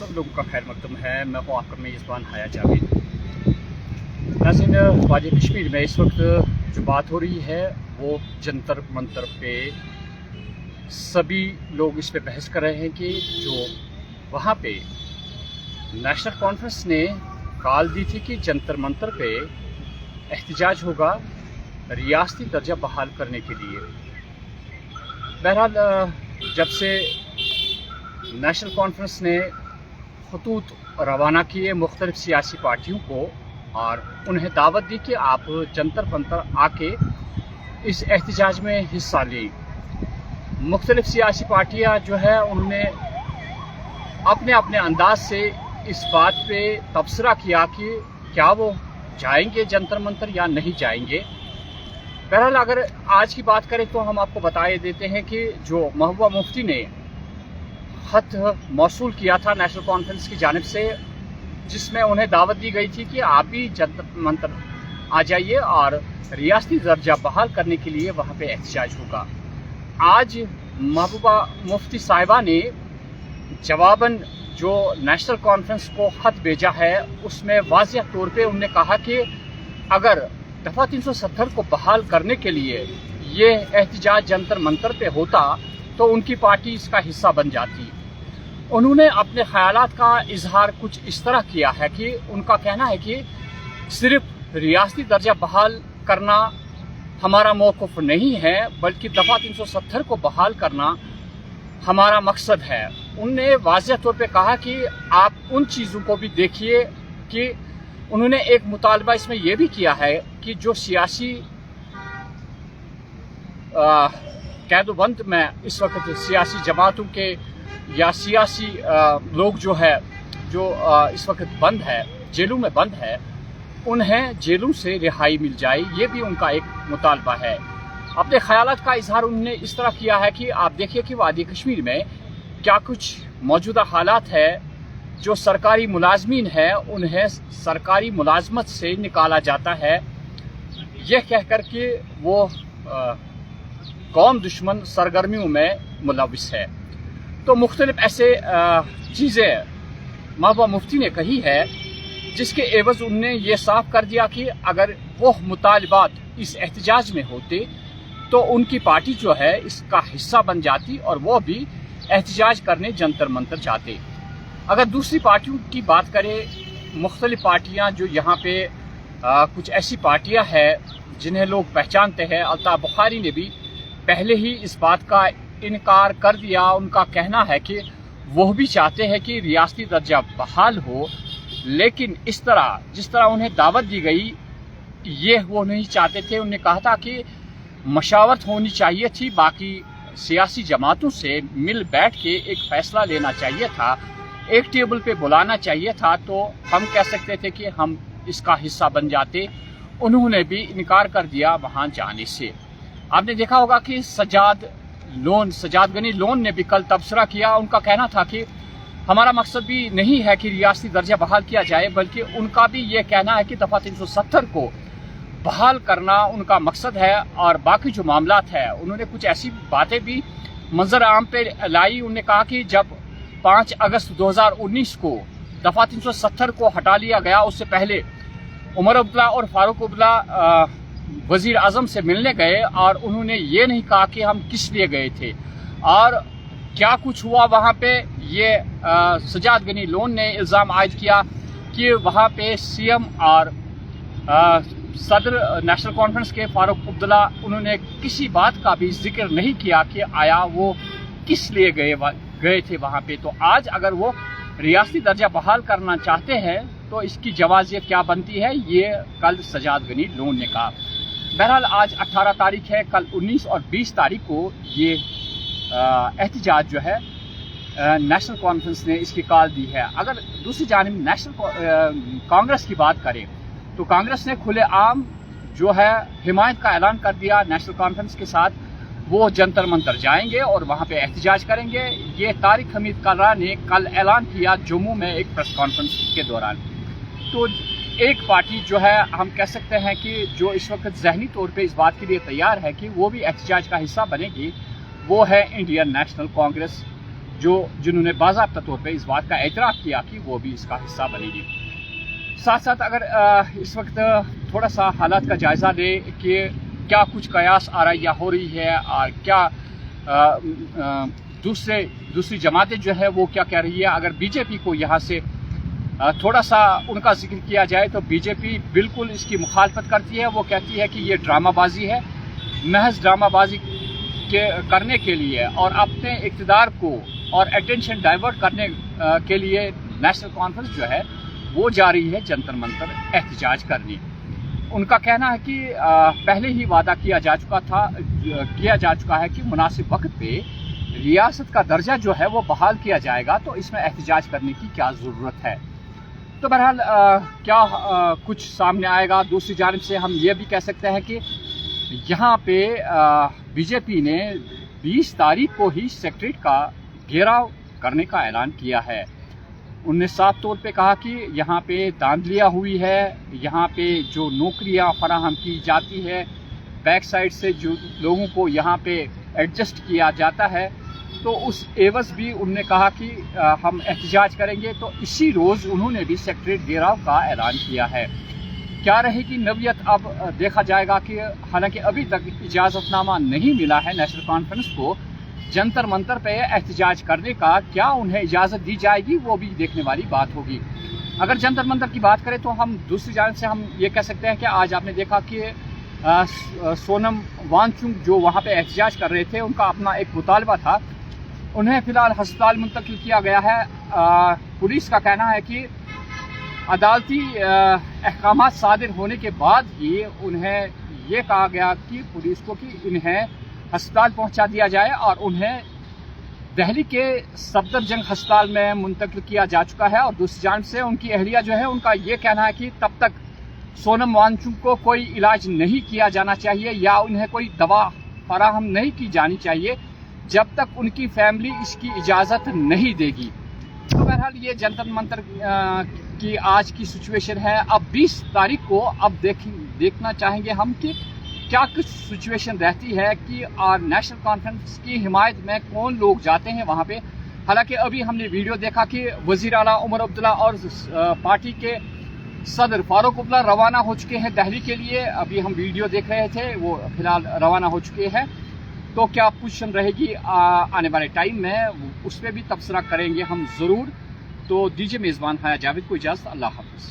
सब लोगों का खैर मकदम है। मैं हूँ आपका मेज़बान हाया जावेद। नाज़रीन, वादी कश्मीर में इस वक्त जो बात हो रही है वो जंतर मंतर पे सभी लोग इस पे बहस कर रहे हैं कि जो वहाँ पे नेशनल कॉन्फ्रेंस ने कॉल दी थी कि जंतर मंतर पे एहतजाज होगा रियासती दर्जा बहाल करने के लिए। बहरहाल जब से नेशनल कॉन्फ्रेंस ने खतूत रवाना किए मुख्तलिफ सियासी पार्टियों को और उन्हें दावत दी कि आप जंतर मंतर आके इस एहतजाज में हिस्सा लें, मुख्तलिफ सियासी पार्टियां जो है उन्होंने अपने अपने अंदाज से इस बात पे तबसरा किया कि क्या वो जाएंगे जंतर मंतर या नहीं जाएंगे। बहरहाल अगर आज की बात करें तो हम आपको बताए देते हैं कि जो महबूबा मुफ्ती ने खत मौसूल किया था नेशनल कॉन्फ्रेंस की जानिब से, जिसमें उन्हें दावत दी गई थी कि आप भी जंतर मंतर आ जाइए और रियासती दर्जा बहाल करने के लिए वहाँ पे एहतजाज होगा। आज महबूबा मुफ्ती साहिबा ने जवाबन जो नेशनल कॉन्फ्रेंस को खत भेजा है उसमें वाज़िह तौर पे उन्होंने कहा कि अगर दफ़ा 370 को बहाल करने के लिए ये एहतजाज जंतर मंतर पे होता तो उनकी पार्टी इसका हिस्सा बन जाती। उन्होंने अपने ख्यालात का इजहार कुछ इस तरह किया है कि उनका कहना है कि सिर्फ रियासती दर्जा बहाल करना हमारा मौक़िफ़ नहीं है, बल्कि दफ़ा 370 को बहाल करना हमारा मकसद है। उनने वाज़िह तौर पे कहा कि आप उन चीज़ों को भी देखिए कि उन्होंने एक मुतालबा इसमें यह भी किया है कि जो सियासी कैदोबंद में इस वक्त सियासी जमातों के या सियासी लोग जो है जो इस वक्त बंद है, जेलों में बंद है, उन्हें जेलों से रिहाई मिल जाए, ये भी उनका एक मुतालबा है। अपने ख्यालात का इजहार उन्होंने इस तरह किया है कि आप देखिए कि वादी कश्मीर में क्या कुछ मौजूदा हालात है। जो सरकारी मुलाजमीन है उन्हें सरकारी मुलाजमत से निकाला जाता है, यह कह कर के वो कौम दुश्मन सरगर्मियों में मुलविस है। तो मुख्तलिफ ऐसे चीज़ें महबूबा मुफ्ती ने कही है जिसके एवज उन्होंने ये साफ कर दिया कि अगर वो मुतालबात इस एहतजाज में होते तो उनकी पार्टी जो है इसका हिस्सा बन जाती और वो भी एहतजाज करने जंतर मंतर जाते। अगर दूसरी पार्टियों की बात करें, मुख्तलिफ पार्टियां जो यहाँ पे कुछ ऐसी पार्टियां हैं जिन्हें लोग पहचानते हैं, अल्ताफ बुखारी ने भी पहले ही इस बात का इनकार कर दिया। उनका कहना है कि वो भी चाहते हैं कि रियासती दर्जा बहाल हो, लेकिन इस तरह जिस तरह उन्हें दावत दी गई ये वो नहीं चाहते थे। उन्होंने कहा था कि मशावरत होनी चाहिए थी, बाकी सियासी जमातों से मिल बैठ के एक फैसला लेना चाहिए था, एक टेबल पे बुलाना चाहिए था, तो हम कह सकते थे कि हम इसका हिस्सा बन जाते। उन्होंने भी इनकार कर दिया वहाँ जाने से। आपने देखा होगा कि सजाद गनी लोन ने भी कल तबसरा किया। उनका कहना था कि हमारा मकसद भी नहीं है कि रियासती दर्जा बहाल किया जाए, बल्कि उनका भी ये कहना है कि दफ़ा 370 को बहाल करना उनका मकसद है। और बाकी जो मामलात है, उन्होंने कुछ ऐसी बातें भी मंजर आम पे लाई। उन्होंने कहा कि जब 5 अगस्त 2019 को दफ़ा 370 को हटा लिया गया, उससे पहले उमर अब्दुल्ला और फारूक अब्दुल्ला वजीर आजम से मिलने गए और उन्होंने ये नहीं कहा कि हम किस लिए गए थे और क्या कुछ हुआ वहाँ पे। ये सजाद गनी लोन ने इल्ज़ाम आयद किया कि वहाँ पे सीएम और सदर नेशनल कॉन्फ्रेंस के फारूक अब्दुल्ला उन्होंने किसी बात का भी जिक्र नहीं किया कि आया वो किस लिए गए थे वहाँ पे। तो आज अगर वो रियासती दर्जा बहाल करना चाहते हैं तो इसकी जवाजियत क्या बनती है, ये कल सजाद गनी लोन ने कहा। बहरहाल आज 18 तारीख है, कल 19 और 20 तारीख को ये एहतजाज जो है नेशनल कॉन्फ्रेंस ने इसकी कॉल दी है। अगर दूसरी जानिब नेशनल कांग्रेस की बात करें तो कांग्रेस ने खुलेआम जो है हिमायत का ऐलान कर दिया नेशनल कॉन्फ्रेंस के साथ। वो जंतर मंतर जाएंगे और वहाँ पे एहतजाज करेंगे। ये तारिक हमीद कर्रा ने कल ऐलान किया जम्मू में एक प्रेस कॉन्फ्रेंस के दौरान। तो एक पार्टी जो है हम कह सकते हैं कि जो इस वक्त ज़हनी तौर पे इस बात के लिए तैयार है कि वो भी एहतजाज का हिस्सा बनेगी, वो है इंडियन नेशनल कांग्रेस, जिन्होंने बाज़ाब्ता तौर पे इस बात का एतराफ़ किया कि वो भी इसका हिस्सा बनेगी। साथ साथ अगर इस वक्त थोड़ा सा हालात का जायज़ा लें कि क्या कुछ कयास आरैया हो रही है और क्या दूसरी जमातें जो है वो क्या कह रही है। अगर बीजेपी को यहाँ से थोड़ा सा उनका जिक्र किया जाए तो बीजेपी बिल्कुल इसकी मुखालफत करती है। वो कहती है कि ये ड्रामाबाजी है, महज ड्रामाबाजी करने के लिए और अपने इक़्तिदार को और अटेंशन डाइवर्ट करने के लिए नेशनल कॉन्फ्रेंस जो है वो जा रही है जंतर मंतर एहतजाज करने। उनका कहना है कि पहले ही वादा किया जा चुका है कि मुनासिब वक्त पे रियासत का दर्जा जो है वो बहाल किया जाएगा, तो इसमें एहतजाज करने की क्या ज़रूरत है। तो बहरहाल क्या कुछ सामने आएगा। दूसरी जानिब से हम ये भी कह सकते हैं कि यहाँ पे बीजेपी ने 20 तारीख को ही सेक्रेटरीट का घेराव करने का ऐलान किया है। उनने साफ तौर पे कहा कि यहाँ पे धांधलियाँ हुई है, यहाँ पे जो नौकरियाँ फराहम की जाती है, बैक साइड से जो लोगों को यहाँ पे एडजस्ट किया जाता है, तो उस एवज़ भी उन्होंने कहा कि हम एहतजाज करेंगे। तो इसी रोज़ उन्होंने भी सेक्रेटरीट घेराव का ऐलान किया है। क्या रहेगी नवियत अब देखा जाएगा कि हालांकि अभी तक इजाज़तनामा नहीं मिला है नेशनल कॉन्फ्रेंस को जंतर मंतर पे एहतजाज करने का, क्या उन्हें इजाज़त दी जाएगी वो भी देखने वाली बात होगी। अगर जंतर मंतर की बात करें तो हम दूसरी जानिब से हम ये कह सकते हैं कि आज आपने देखा कि सोनम वांगचुक जो वहाँ पे एहतजाज कर रहे थे, उनका अपना एक मुतालबा था, उन्हें फ़िलहाल हस्पताल मुंतकिल किया गया है। पुलिस का कहना है कि अदालती अहकाम सादिर होने के बाद ही उन्हें ये कहा गया कि पुलिस को कि इन्हें अस्पताल पहुंचा दिया जाए और उन्हें दिल्ली के सफदरजंग अस्पताल में मुंतकिल किया जा चुका है। और दूसरी जानिब से उनकी अहलिया जो है उनका ये कहना है कि तब तक सोनम वांगचुक को कोई इलाज नहीं किया जाना चाहिए या उन्हें कोई दवा फराहम नहीं की जानी चाहिए जब तक उनकी फैमिली इसकी इजाज़त नहीं देगी। तो बहरहाल ये जंतर मंतर की आज की सिचुएशन है। अब 20 तारीख को अब देखना चाहेंगे हम कि क्या कुछ सिचुएशन रहती है कि और नेशनल कॉन्फ्रेंस की हिमायत में कौन लोग जाते हैं वहाँ पे। हालांकि अभी हमने वीडियो देखा कि वज़ीर आला उमर अब्दुल्ला और पार्टी के सदर फारूक अब्दुल्ला रवाना हो चुके हैं दिल्ली के लिए। अभी हम वीडियो देख रहे थे, वो फिलहाल रवाना हो चुके हैं। तो क्या पोजीशन रहेगी आने वाले टाइम में, उस पर भी तबसरा करेंगे हम ज़रूर। तो दीजिए मेज़बान हाया जावेद को इजाज़त। अल्लाह हाफ़िज़।